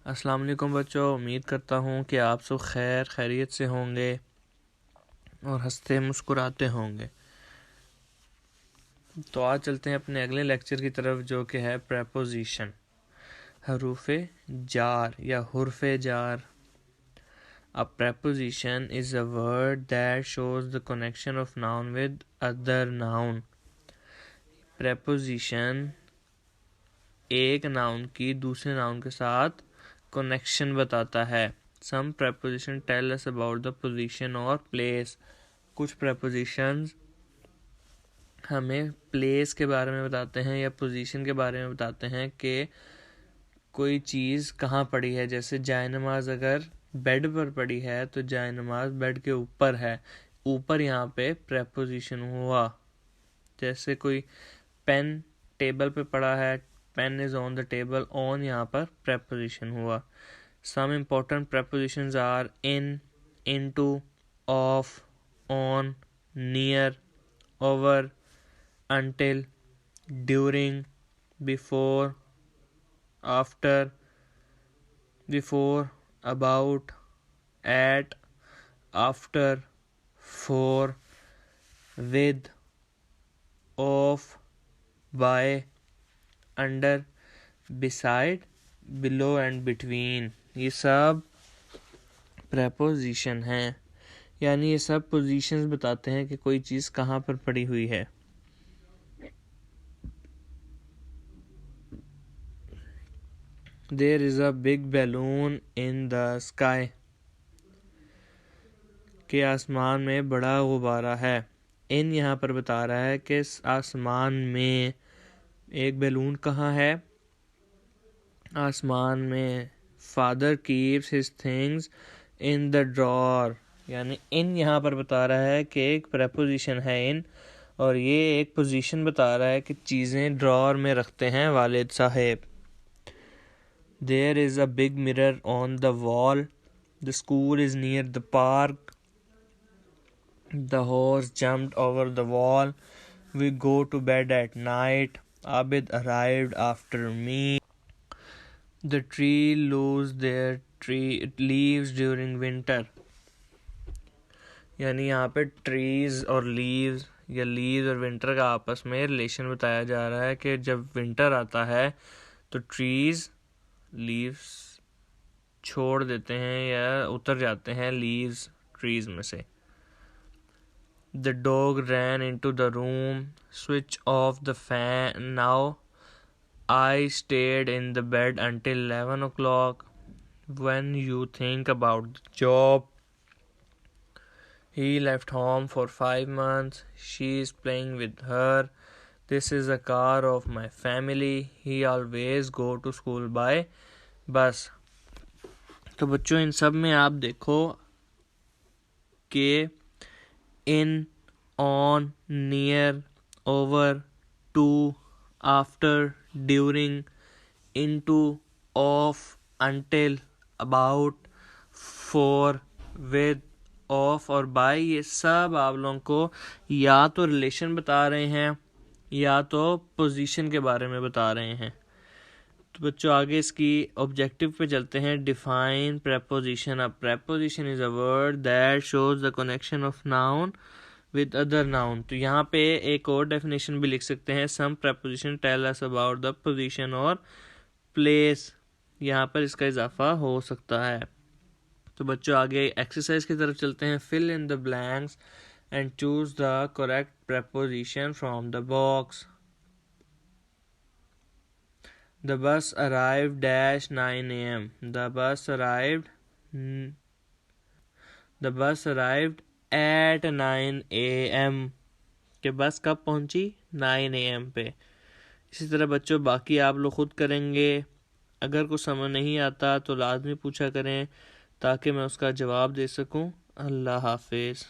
अस्सलाम वालेकुम बच्चों, उम्मीद करता हूँ कि आप सब खैरियत से होंगे और हंसते मुस्कुराते होंगे। तो आज चलते हैं अपने अगले लेक्चर की तरफ, जो कि है प्रेपोजिशन, हरूफे जार या हुर्फे jar. A preposition is a word that shows the connection of noun with other noun. Preposition एक नाउन की दूसरे नाउन के साथ कनेक्शन बताता है। Some preposition tell us about the position or place. कुछ prepositions हमें place के बारे में बताते हैं या position के बारे में बताते हैं कि कोई चीज़ कहाँ पड़ी है। जैसे जायनमाज अगर बेड पर पड़ी है तो जायनमाज बेड के ऊपर है, ऊपर यहाँ पे preposition हुआ। जैसे कोई पेन टेबल पे पड़ा है, pen is on the table, on यहाँ पर preposition हुआ। Some important prepositions are in, into, of, on, near, over, until, during, before, after, before, about, at, after, for, with, of, by, under, beside, below and between। ये सब preposition हैं, यानी ये सब positions बताते हैं कि कोई चीज़ कहाँ पर पड़ी हुई है। There is a big balloon in the sky, कि आसमान में बड़ा गुब्बारा है। इन यहाँ पर बता रहा है कि आसमान में एक बैलून कहाँ है, आसमान में। Father keeps his things in the drawer, यानी इन यहाँ पर बता रहा है कि एक प्रेपोजिशन है इन, और ये एक पोजीशन बता रहा है कि चीज़ें ड्रॉर में रखते हैं वालिद साहेब। There is a big mirror on the wall, the school is near the park, the horse jumped over the wall, we go to bed at night, Abid arrived after me, the tree lose their leaves during winter। यानी यहाँ पे trees और leaves या leaves और winter का आपस में relation बताया जा रहा है कि जब winter आता है तो trees leaves छोड़ देते हैं या उतर जाते हैं leaves trees में से। The dog ran into the room, switch off the fan now, I stayed in the bed until 11 o'clock. When you think about the job, he left home for 5 months. She is playing with her. This is a car of my family. He always go to school by bus. तो बच्चों इन सब में आप देखो कि in, on, near, over, to, after, during, into, of, until, about, for, with, of और by, ये सब आप लोगों को या तो रिलेशन बता रहे हैं या तो पोजीशन के बारे में बता रहे हैं। तो बच्चों आगे इसकी ऑब्जेक्टिव पे चलते हैं। Define preposition. A preposition is a word that shows the connection of noun with other noun. तो यहाँ पे एक और डेफिनेशन भी लिख सकते हैं। Some preposition tell us about the position और प्लेस, यहाँ पर इसका इजाफा हो सकता है। तो बच्चों आगे एक्सरसाइज की तरफ चलते हैं। Fill in the blanks and choose the correct preposition from the box. The bus arrived dash 9 a.m. The bus arrived at 9 a.m. के बस कब पहुंची? 9 a.m. पे। इसी तरह बच्चों बाकी आप लोग खुद करेंगे। अगर कुछ समझ नहीं आता तो लाजमी पूछा करें ताकि मैं उसका जवाब दे सकूं। अल्लाह हाफिज़।